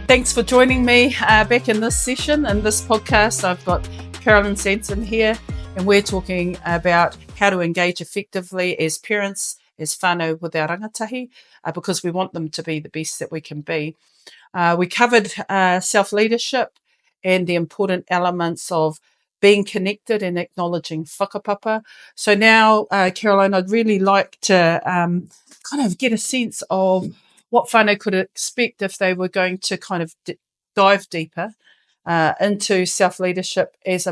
Thanks for joining me back in this session. In this podcast, I've got Caroline Samson here, and we're talking about how to engage effectively as parents, as whānau with our rangatahi, because we want them to be the best that we can be. We covered self-leadership and the important elements of being connected and acknowledging whakapapa. So now, Caroline, I'd really like to kind of get a sense of what whānau could expect if they were going to kind of dive deeper into self-leadership as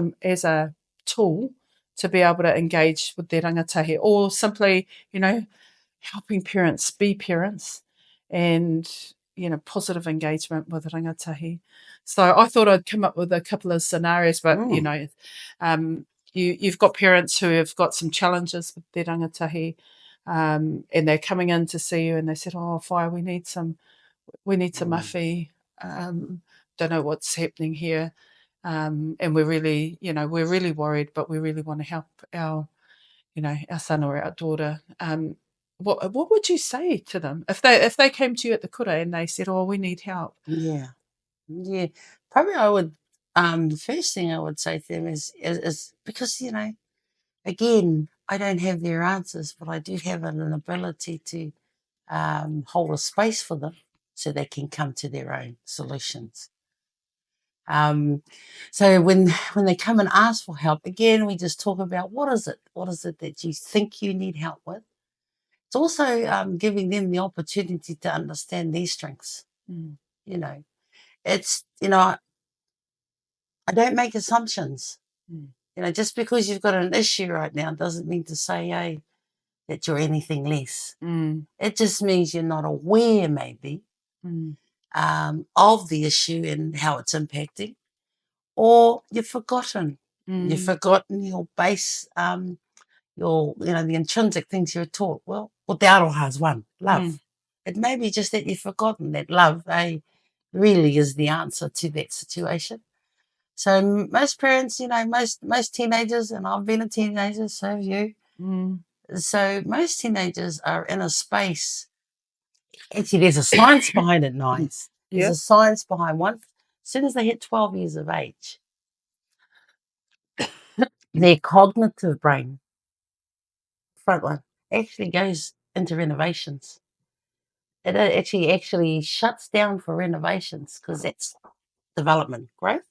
a tool to be able to engage with their rangatahi, or simply, helping parents be parents and, positive engagement with rangatahi. So I thought I'd come up with a couple of scenarios, but, you've got parents who have got some challenges with their rangatahi, and they're coming in to see you and they said, "Oh, Whai, we need some mawhi. Don't know what's happening here. And we're really worried, but we really want to help our son or our daughter." What would you say to them if they came to you at the kura and they said, "Oh, we need help"? Yeah. Probably I would. The first thing I would say to them is because again, I don't have their answers, but I do have an ability to hold a space for them so they can come to their own solutions. So when they come and ask for help, again, we just talk about what is it that you think you need help with. It's also giving them the opportunity to understand their strengths. It's I don't make assumptions. Just because you've got an issue right now doesn't mean to say, hey, that you're anything less. It just means you're not aware, maybe, of the issue and how it's impacting, or you've forgotten. You've forgotten your base, the intrinsic things you were taught. Well, te aroha is one, love. It may be just that you've forgotten that love, really is the answer to that situation. So most parents, most teenagers, and I've been a teenager, so have you. So most teenagers are in a space. Actually, there's a science behind it, Nice. There's a science behind one. As soon as they hit 12 years of age, their cognitive brain, front one, actually goes into renovations. It actually shuts down for renovations because that's development, growth.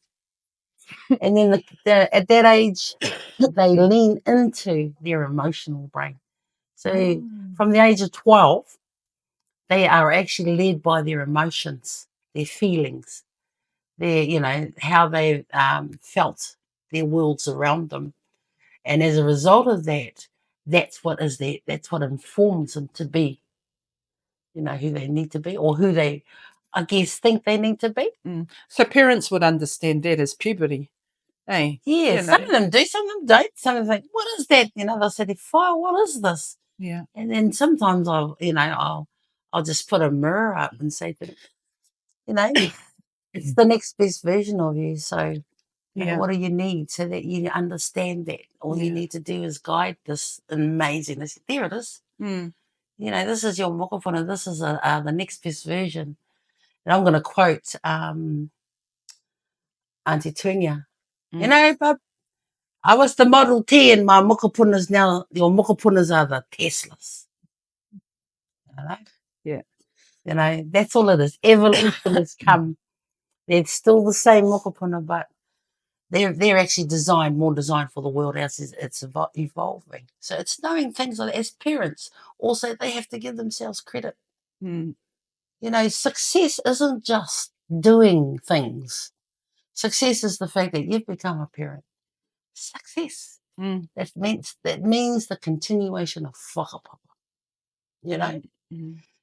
And then at that age, they lean into their emotional brain. So from the age of 12, they are actually led by their emotions, their feelings, their, how they felt their worlds around them. And as a result of that, that's what informs them to be, who they need to be, or who they, I guess, think they need to be. So parents would understand that as puberty. Hey, yeah, some of them do, some of them don't. Some of them think, "What is that?" They'll say, "Fire, what is this?" Yeah, and then sometimes I'll just put a mirror up and say to them, it's the next best version of you. So, what do you need so that you understand that? All you need to do is guide this amazingness. There it is. This is your mokopuna. This is the next best version. And I'm going to quote Auntie Tunya. Bub, I was the Model T and my mokopunas now, your mokopunas are the Teslas. Yeah. That's all it is. Evolution has come. They're still the same mokopuna, but they're actually more designed for the world as it's evolving. So it's knowing things like, as parents, also they have to give themselves credit. Success isn't just doing things. Success is the fact that you've become a parent. Success. That means the continuation of whakapapa.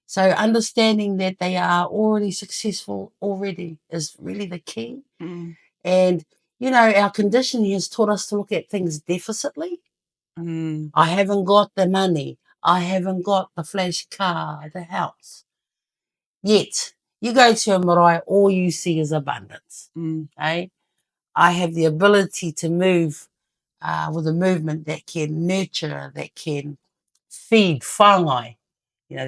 So understanding that they are already successful is really the key. And, our conditioning has taught us to look at things deficitly. I haven't got the money. I haven't got the flash car, the house. Yet, you go to a marae, all you see is abundance. I have the ability to move with a movement that can nurture, that can feed whāngai.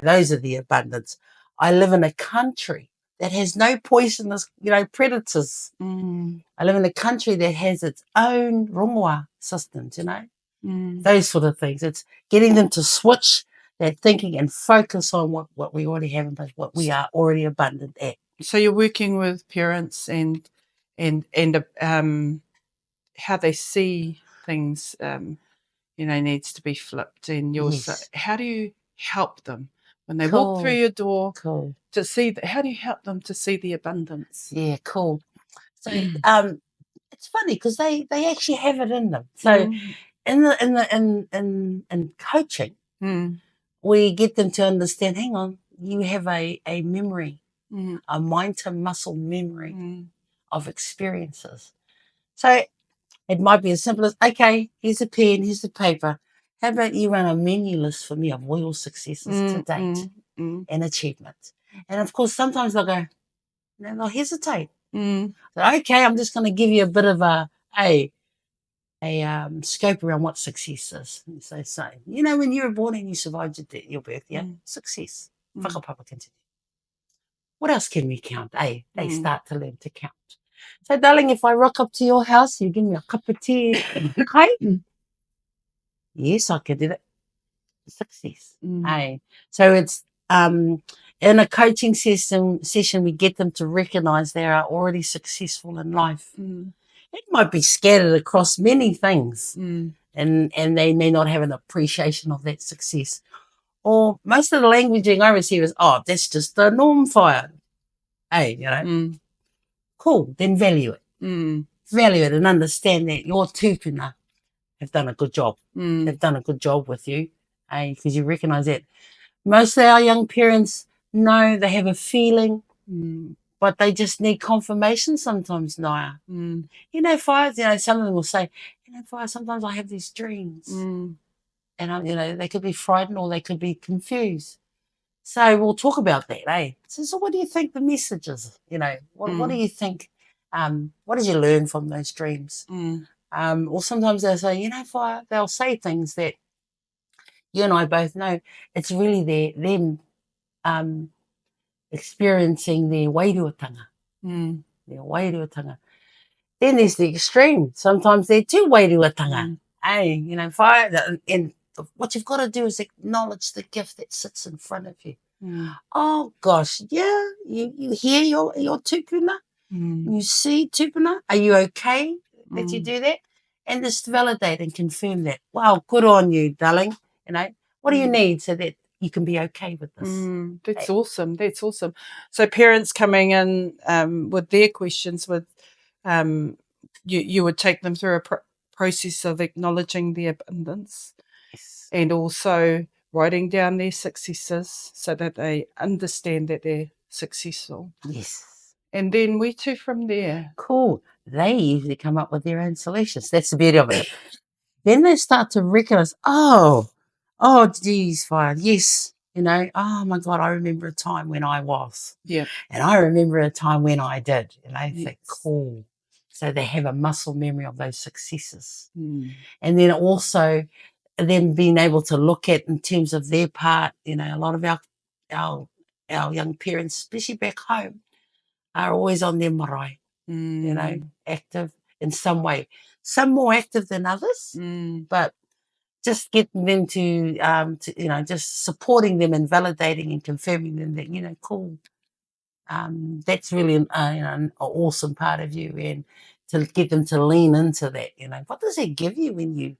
Those are the abundance. I live in a country that has no poisonous, predators. I live in a country that has its own rongoa systems, those sort of things. It's getting them to switch their thinking and focus on what we already have in place, what we are already abundant at. So you're working with parents and how they see things, needs to be flipped. And Yes. how do you help them when they walk Cool. through your door Cool. to see? How do you help them to see the abundance? Yeah, cool. So it's funny because they actually have it in them. So in coaching, we get them to understand. Hang on, you have a memory, a mind to muscle memory of experiences. So it might be as simple as, okay, here's a pen, here's the paper. How about you run a menu list for me of all your successes to date and achievements? And of course, sometimes they'll go, no, they'll hesitate. Okay, I'm just going to give you a bit of a scope around what success is. So, when you were born and you survived your birth, success. Whakapapa continue. What else can we count? They start to learn to count. So, darling, if I rock up to your house, you give me a cup of tea. Okay? Yes, I can do that. Success. So it's in a coaching session, we get them to recognize they are already successful in life. It might be scattered across many things, and they may not have an appreciation of that success. Or most of the languaging I receive is, oh, that's just the norm fire. Cool, then value it. Value it and understand that your tupuna have done a good job. They've done a good job with you, because you recognize that. Most of our young parents know they have a feeling, but they just need confirmation sometimes, Naya. Fire, some of them will say, Fire, sometimes I have these dreams. And, they could be frightened or they could be confused. So we'll talk about that, So what do you think the message is? What do you think? What did you learn from those dreams? Or sometimes they'll say, Fire, they'll say things that you and I both know it's really them experiencing their wairuatanga. Their wairuatanga. Then there's the extreme. Sometimes they're too wairuatanga. Fire. And what you've got to do is acknowledge the gift that sits in front of you. Oh gosh, yeah, you hear your tupuna, you see tupuna. Are you okay that you do that? And just validate and confirm that. Wow, good on you, darling. What do you need so that you can be okay with this? That's awesome. That's awesome. So parents coming in with their questions, you would take them through a process of acknowledging their abundance, and also writing down their successes so that they understand that they're successful. Yes. And then we too from there. Cool. They usually come up with their own solutions. That's the beauty of it. Then they start to recognize, oh, geez, Fire, yes. Oh my God, I remember a time when I was. Yeah. And I remember a time when I did. And I think, cool. So they have a muscle memory of those successes. And then also being able to look at in terms of their part, a lot of our young parents, especially back home, are always on their marae, active in some way. Some more active than others, but just getting them to just supporting them and validating and confirming them that, cool. That's really an awesome part of you, and to get them to lean into that. What does it give you when you're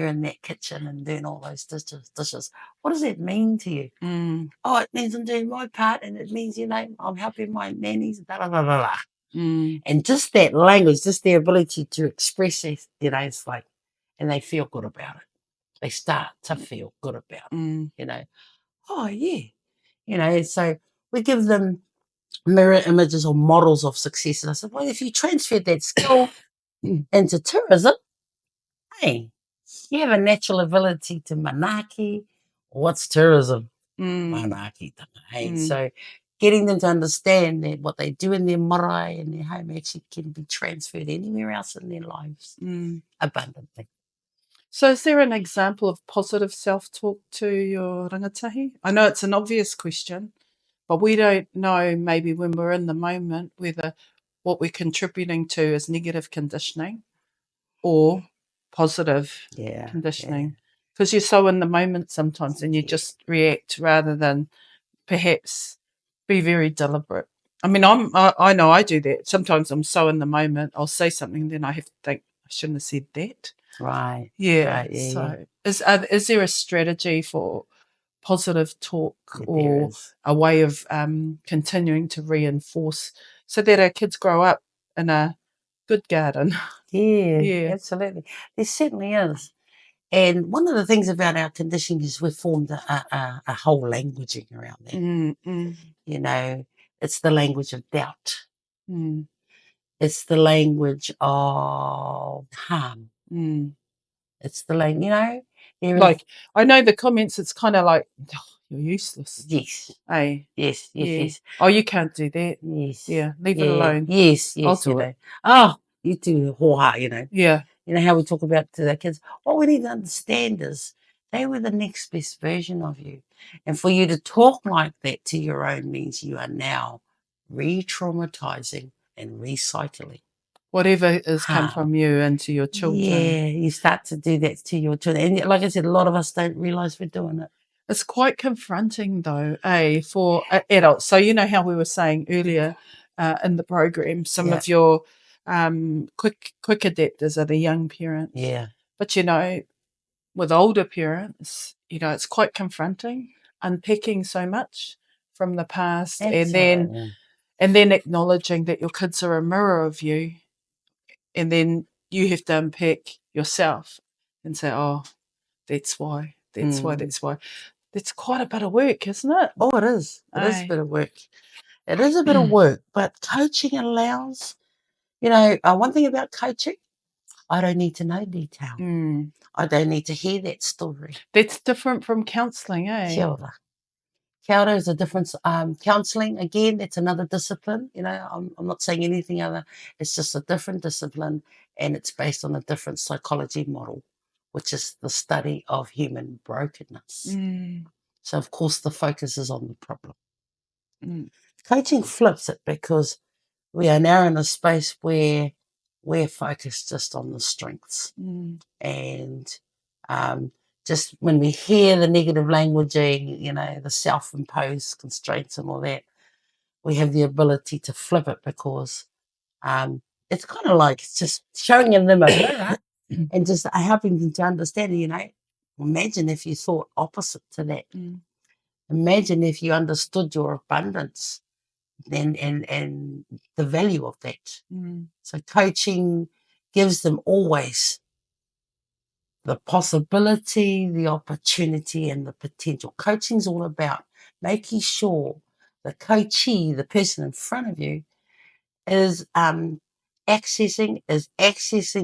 in that kitchen and doing all those dishes? What does it mean to you? Oh, it means I'm doing my part, and it means I'm helping my nannies. Blah, blah, blah, blah. And just that language, just their ability to express it, it's like, and they feel good about it. They start to feel good about it. Oh yeah, so we give them mirror images or models of success. And I said, well, if you transfer that skill into tourism, hey, you have a natural ability to manaki. What's tourism? Manaki. Hey, so getting them to understand that what they do in their marae and their home actually can be transferred anywhere else in their lives abundantly. So is there an example of positive self-talk to your rangatahi? I know it's an obvious question, but we don't know maybe when we're in the moment whether what we're contributing to is negative conditioning or positive Yeah. conditioning. Because you're so in the moment sometimes and you just react rather than perhaps be very deliberate. I mean, I know I do that. Sometimes I'm so in the moment, I'll say something, then I have to think, I shouldn't have said that. Right. Yeah. Right. Yeah. So, is there a strategy for positive talk Yeah, there or is. a way of continuing to reinforce so that our kids grow up in a good garden? Yeah, Yeah. absolutely. There certainly is. And one of the things about our conditioning is we've formed a whole languaging around that. Mm, mm, You know, it's the language of doubt. mm, It's the language of harm. mm. It's the language, there is, Like, I know the comments, it's kind of like, oh, you're useless. yes, Hey, yes, yeah. yes, Oh, you can't do that. yes, Yeah, leave it yeah, alone. yes, I'll yes, do it. Oh, you do hoha, Yeah. how we talk about to the kids. What we need to understand is they were the next best version of you. And for you to talk like that to your own means you are now re-traumatizing and recycling Whatever has come harm. from you into your children. Yeah, you start to do that to your children. And like I said, a lot of us don't realize we're doing it. It's quite confronting, though, for adults. So, you know how we were saying earlier in the program, some Yeah. of your quick adapters are the young parents. Yeah. But, with older parents, it's quite confronting, unpacking so much from the past, Absolutely. and then acknowledging that your kids are a mirror of you, and then you have to unpack yourself and say, oh, that's why, that's why. That's quite a bit of work, isn't it? Oh, it is. It is a bit of work. It is a bit of work, but coaching allows, one thing about coaching, I don't need to know detail. Mm. I don't need to hear that story. That's different from counselling, eh? Kia ora. Kia ora is a difference. Counselling, again, that's another discipline. I'm not saying anything other. It's just a different discipline, and it's based on a different psychology model, which is the study of human brokenness. Mm. So, of course, the focus is on the problem. Mm. Coaching flips it because we are now in a space where we're focused just on the strengths. Mm. And just when we hear the negative languaging, the self-imposed constraints and all that, we have the ability to flip it because it's kind of like it's just showing them a mirror and just helping them to understand, imagine if you thought opposite to that. Mm. Imagine if you understood your abundance and the value of that. Mm. So coaching gives them always the possibility, the opportunity, and the potential. Coaching is all about making sure the coachee, the person in front of you, is accessing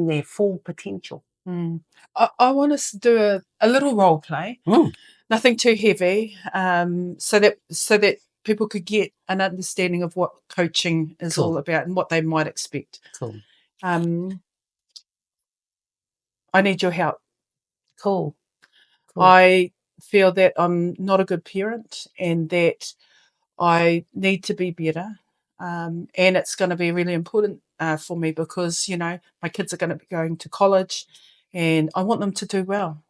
their full potential. Mm. I want us to do a little role play, nothing too heavy, so that people could get an understanding of what coaching is all about and what they might expect. Cool. I need your help. Cool. I feel that I'm not a good parent and that I need to be better. And it's going to be really important for me because, my kids are going to be going to college and I want them to do well.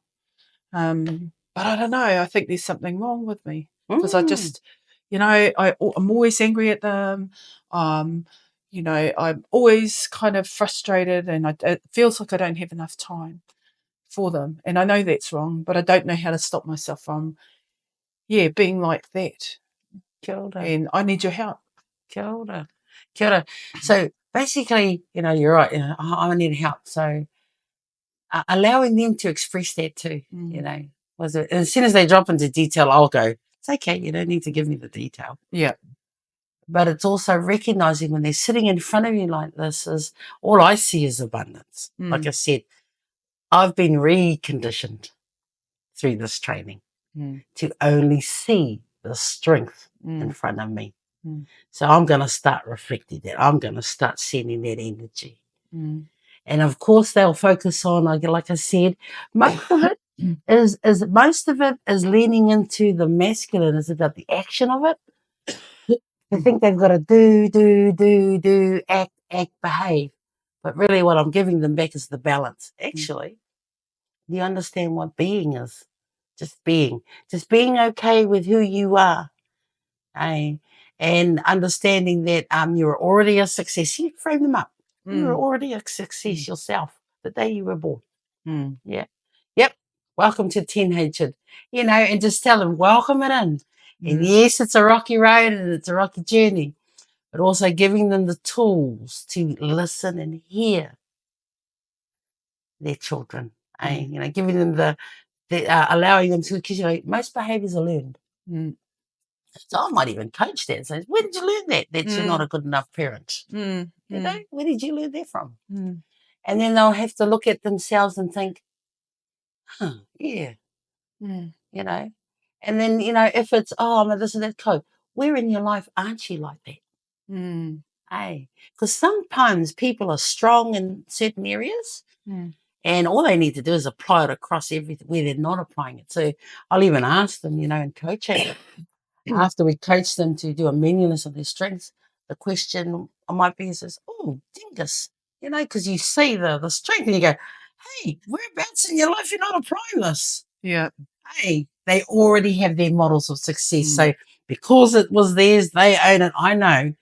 But I don't know. I think there's something wrong with me because I just, I'm always angry at them. I'm always kind of frustrated and it feels like I don't have enough time for them. And I know that's wrong, but I don't know how to stop myself from, being like that. Kia ora. And I need your help. Kia ora. Kia ora. So basically, you're right. I need help. So allowing them to express that too, was it? As soon as they drop into detail, I'll go, it's okay. You don't need to give me the detail. Yeah. But it's also recognizing when they're sitting in front of you like this is all I see is abundance. Like I said, I've been reconditioned through this training to only see the strength in front of me. So I'm going to start reflecting that. I'm going to start sending that energy. And of course, they'll focus on, like I said, most of it is leaning into the masculine. It's about the action of it. They think they've got to do, act, behave. But really what I'm giving them back is the balance. Actually, do you understand what being is? Just being. Just being okay with who you are. Eh? And understanding that you're already a success. You frame them up. You were already a success yourself the day you were born. Yeah. Yep. Welcome to teenagehood. And just tell them, welcome it in. And yes, it's a rocky road and it's a rocky journey, but also giving them the tools to listen and hear their children. Giving them the allowing them to, because most behaviours are learned. So I might even coach that and say, where did you learn that? That you're not a good enough parent. Where did you learn that from? And then they'll have to look at themselves and think, yeah. And then, if it's, I'm this and that code, where in your life aren't you like that? Hey, because sometimes people are strong in certain areas and all they need to do is apply it across everything where they're not applying it. So I'll even ask them, in coaching, after we coach them to do a meaningless of their strengths, the question might be is, oh, dingus, because you see the strength and you go, hey, whereabouts in your life you're not applying this? Yeah. Hey, they already have their models of success. So because it was theirs, they own it. I know.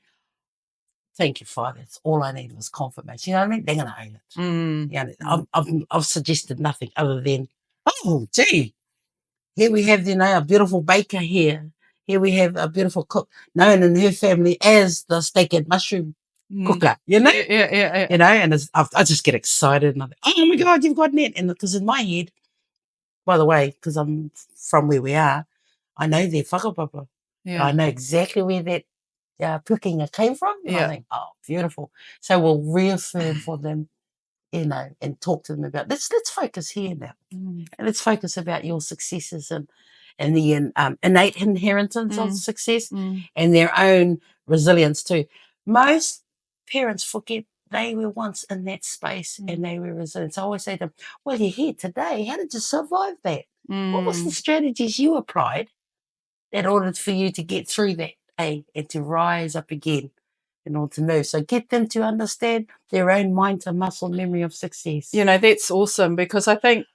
Thank you, Father. That's all I need was confirmation. You know what I mean? They're going to own it. I've suggested nothing other than, oh, gee, here we have, a beautiful baker here. Here we have a beautiful cook known in her family as the steak and mushroom cooker, Yeah. and I just get excited and I think, oh my God, you've got that. And because in my head, by the way, because I'm from where we are, I know their whakapapa. Yeah. I know exactly where that pukinga came from. And I think, oh, beautiful. So we'll reaffirm for them, and talk to them about, let's focus here now. And let's focus about your successes and the innate inheritance of success and their own resilience too. Most parents forget they were once in that space and they were resilient. So I always say to them, well, you're here today. How did you survive that? What was the strategies you applied in order for you to get through that, and to rise up again in order to move? So get them to understand their own mind to muscle memory of success. That's awesome, because I think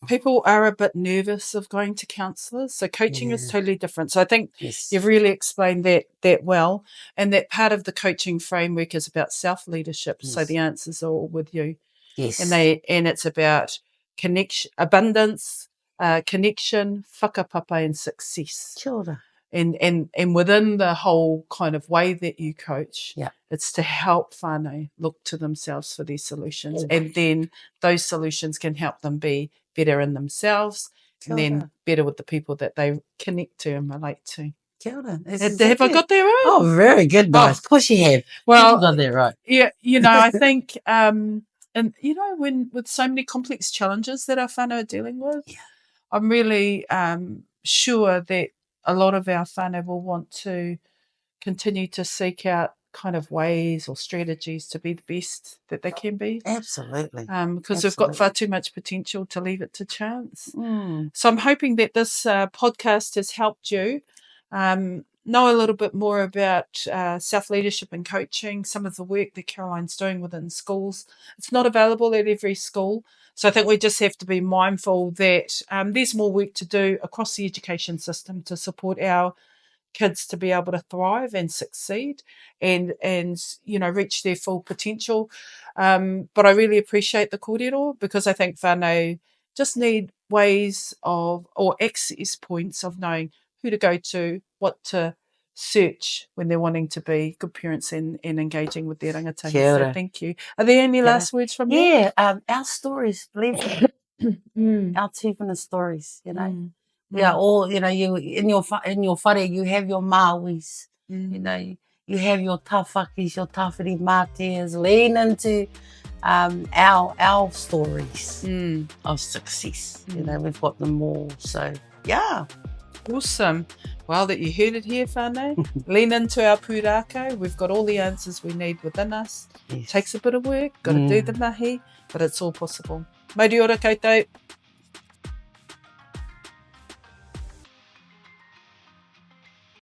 people are a bit nervous of going to counsellors. So coaching is totally different. So I think you've really explained that well. And that part of the coaching framework is about self-leadership. So the answers are all with you. Yes. And it's about connection, abundance, connection, whakapapa, and success. Sure. And within the whole kind of way that you coach, it's to help whānau look to themselves for these solutions. And then those solutions can help them be better in themselves and then better with the people that they connect to and relate to. Kia ora. Have I got that right? Oh, very good, guys. Of course you have. Well, you got that right. Yeah, I think, and when with so many complex challenges that our whānau are dealing with, I'm really sure that a lot of our whānau will want to continue to seek out kind of ways or strategies to be the best that they can be. Absolutely. Because we've got far too much potential to leave it to chance. So I'm hoping that this podcast has helped you know a little bit more about self-leadership and coaching, some of the work that Caroline's doing within schools. It's not available at every school. So I think we just have to be mindful that there's more work to do across the education system to support our kids to be able to thrive and succeed and reach their full potential. But I really appreciate the kōrero, because I think whānau just need ways of, or access points of knowing who to go to, what to search when they're wanting to be good parents and engaging with their rangatahi. So thank you. Are there any last words from you? Yeah, our stories, believe me, our tūpuna stories, We are all, you in your whare, you have your mawis, you have your tawhakis, your tawhiri māteas. Lean into our stories of success. We've got them all. So, yeah. Awesome. Well, that you heard it here, whānau. Lean into our pūrākau. We've got all the answers we need within us. Takes a bit of work, got to do the mahi, but it's all possible. Mauri ora koutou.